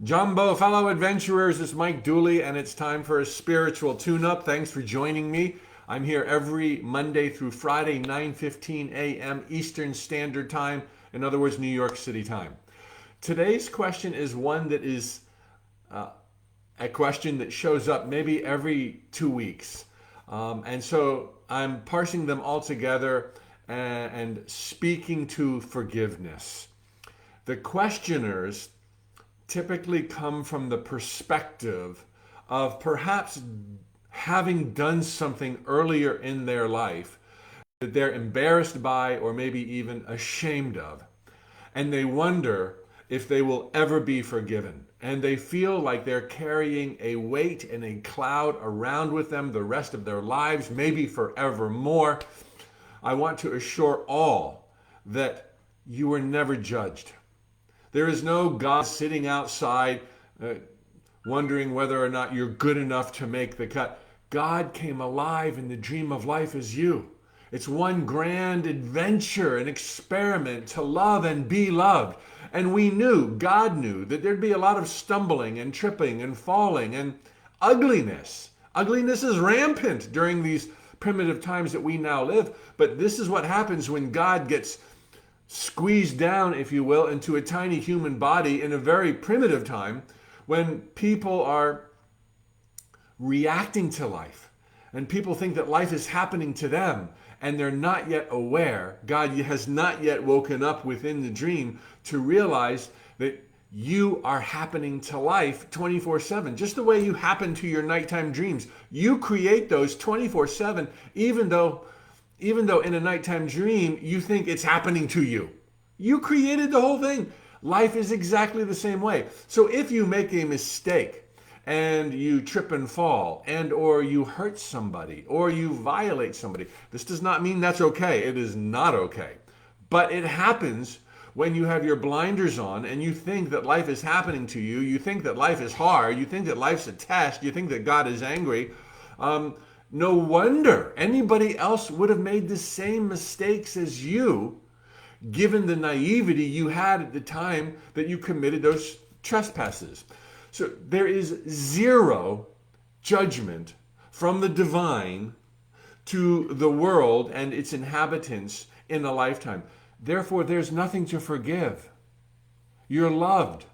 Jumbo, fellow adventurers, it's Mike Dooley, and it's time for a spiritual tune-up. Thanks for joining me. I'm here every Monday through Friday, 9:15 a.m. Eastern Standard Time. In other words, New York City time. Today's question is one that is a question that shows up maybe every 2 weeks. And so I'm parsing them all together and speaking to forgiveness. The questioners typically come from the perspective of perhaps having done something earlier in their life that they're embarrassed by or maybe even ashamed of. And they wonder if they will ever be forgiven. And they feel like they're carrying a weight and a cloud around with them the rest of their lives, maybe forevermore. I want to assure all that you were never judged. There is no God sitting outside wondering whether or not you're good enough to make the cut. God came alive in the dream of life as you. It's one grand adventure, an experiment to love and be loved. And we knew, God knew, that there'd be a lot of stumbling and tripping and falling and ugliness. Ugliness is rampant during these primitive times that we now live. But this is what happens when God gets squeezed down, if you will, into a tiny human body in a very primitive time when people are reacting to life and people think that life is happening to them and they're not yet aware. God has not yet woken up within the dream to realize that you are happening to life 24/7, just the way you happen to your nighttime dreams. You create those 24/7, even though in a nighttime dream you think it's happening to you. You created the whole thing. Life is exactly the same way. So if you make a mistake and you trip and fall and or you hurt somebody or you violate somebody, this does not mean that's okay. It is not okay. But it happens when you have your blinders on and you think that life is happening to you. You think that life is hard. You think that life's a test. You think that God is angry. No wonder anybody else would have made the same mistakes as you, given the naivety you had at the time that you committed those trespasses. So there is zero judgment from the divine to the world and its inhabitants in a lifetime. Therefore, there's nothing to forgive. You're loved.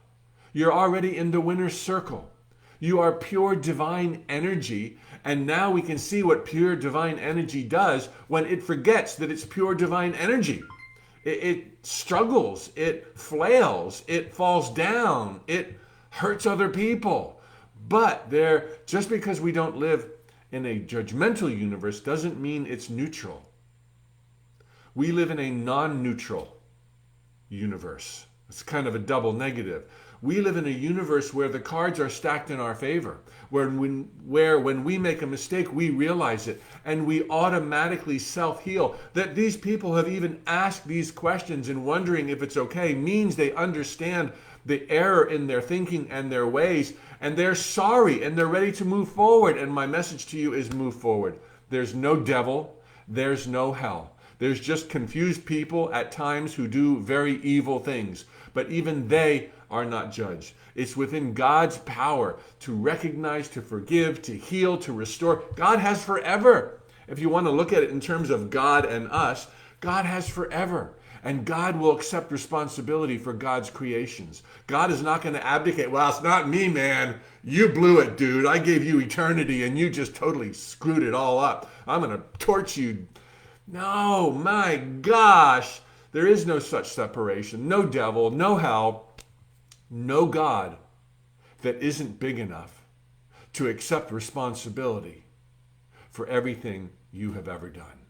You're already in the winner's circle. You are pure divine energy, and now we can see what pure divine energy does when it forgets that it's pure divine energy. It struggles, it flails, it falls down, it hurts other people. But just because we don't live in a judgmental universe doesn't mean it's neutral. We live in a non-neutral universe. It's kind of a double negative. We live in a universe where the cards are stacked in our favor, where when we make a mistake, we realize it, and we automatically self-heal. That these people have even asked these questions and wondering if it's okay means they understand the error in their thinking and their ways, and they're sorry, and they're ready to move forward. And my message to you is move forward. There's no devil. There's no hell. There's just confused people at times who do very evil things. But even they are not judged. It's within God's power to recognize, to forgive, to heal, to restore. God has forever. If you want to look at it in terms of God and us, God has forever. And God will accept responsibility for God's creations. God is not going to abdicate. Well, it's not me, man. You blew it, dude. I gave you eternity and you just totally screwed it all up. I'm going to torch you. No, my gosh. There is no such separation. No devil, no hell, no God that isn't big enough to accept responsibility for everything you have ever done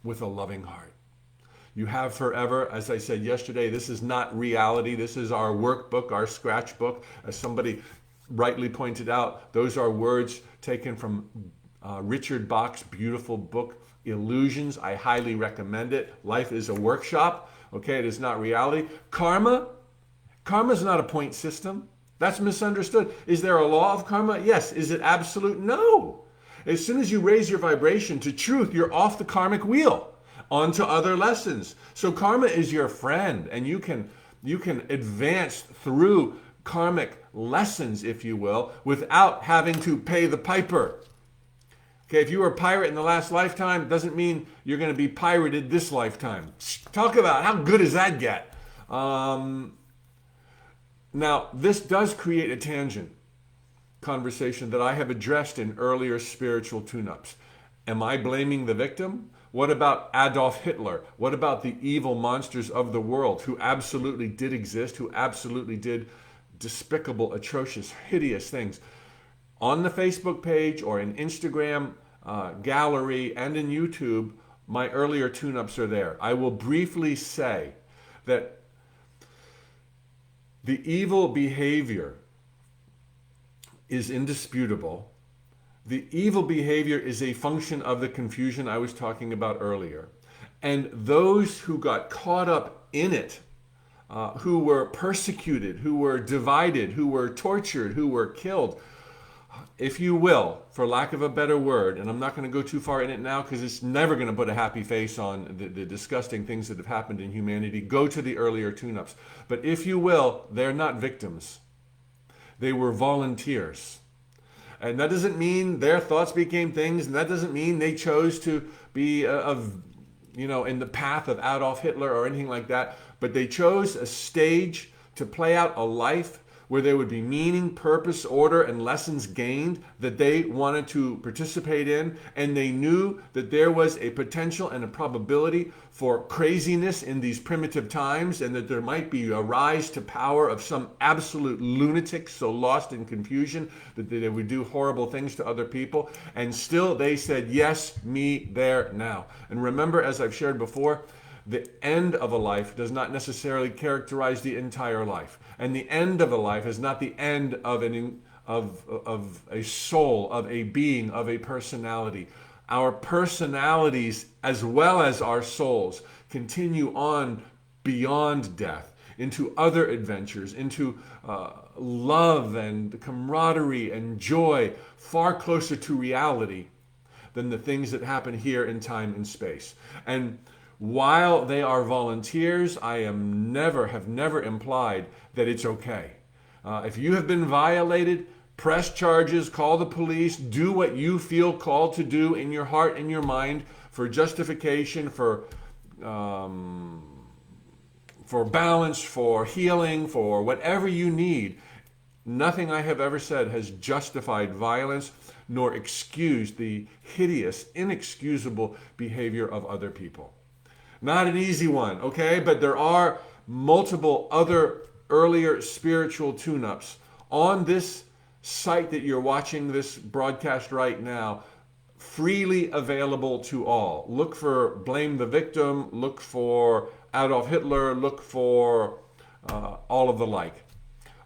with a loving heart. You have forever. As I said yesterday, this is not reality. This is our workbook, our scratch book. As somebody rightly pointed out, those are words taken from Richard Bach's beautiful book, Illusions. I highly recommend it. Life is a workshop. Okay, it is not reality. Karma is not a point system. That's misunderstood. Is there a law of karma? Yes. Is it absolute? No. As soon as you raise your vibration to truth, you're off the karmic wheel onto other lessons. So karma is your friend, and you can advance through karmic lessons, if you will, without having to pay the piper. Okay, if you were a pirate in the last lifetime, doesn't mean you're going to be pirated this lifetime. Talk about how good does that get? Now, this does create a tangent conversation that I have addressed in earlier spiritual tune-ups. Am I blaming the victim? What about Adolf Hitler? What about the evil monsters of the world who absolutely did exist, who absolutely did despicable, atrocious, hideous things? On the Facebook page or in Instagram gallery and in YouTube, my earlier tune-ups are there. I will briefly say that the evil behavior is indisputable. The evil behavior is a function of the confusion I was talking about earlier. And those who got caught up in it, who were persecuted, who were divided, who were tortured, who were killed, if you will, for lack of a better word, and I'm not going to go too far in it now because it's never going to put a happy face on the disgusting things that have happened in humanity. Go to the earlier tune-ups. But if you will, they're not victims. They were volunteers. And that doesn't mean their thoughts became things, and that doesn't mean they chose to be in the path of Adolf Hitler or anything like that. But they chose a stage to play out a life where there would be meaning, purpose, order, and lessons gained that they wanted to participate in. And they knew that there was a potential and a probability for craziness in these primitive times, and that there might be a rise to power of some absolute lunatic so lost in confusion that they would do horrible things to other people. And still they said, yes, me there now. And remember, as I've shared before, the end of a life does not necessarily characterize the entire life. And the end of a life is not the end of a soul, of a being, of a personality. Our personalities, as well as our souls, continue on beyond death, into other adventures, into love and camaraderie and joy, far closer to reality than the things that happen here in time and space. And while they are volunteers, I have never implied that it's okay. If you have been violated, press charges, call the police, do what you feel called to do in your heart and your mind for justification, for balance, for healing, for whatever you need. Nothing I have ever said has justified violence nor excused the hideous, inexcusable behavior of other people. Not an easy one, okay? But there are multiple other earlier spiritual tune-ups on this site that you're watching this broadcast right now, freely available to all. Look for Blame the Victim, look for Adolf Hitler, look for all of the like.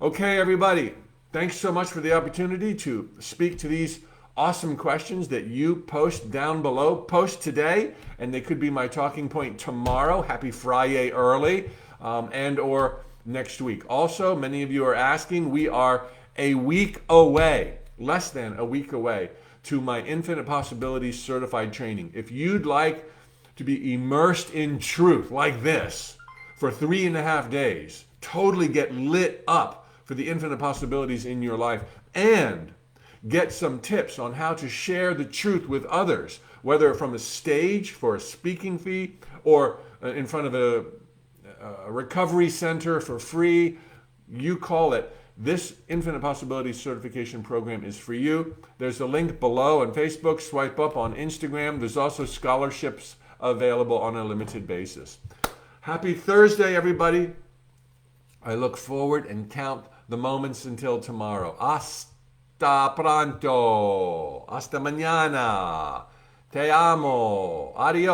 Okay, everybody, thanks so much for the opportunity to speak to these awesome questions that you post down below. Post today, and they could be my talking point tomorrow. Happy Friday early, and or next week. Also, many of you are asking, we are a week away, less than a week away, to my Infinite Possibilities certified training. If you'd like to be immersed in truth like this for 3.5 days, totally get lit up for the infinite possibilities in your life, and get some tips on how to share the truth with others, whether from a stage for a speaking fee or in front of a recovery center for free, you call it. This Infinite Possibilities certification program is for you. There's a link below on Facebook. Swipe up on Instagram. There's also scholarships available on a limited basis. Happy Thursday, everybody. I look forward and count the moments until tomorrow. Hasta pronto. Hasta mañana. Te amo. Adios.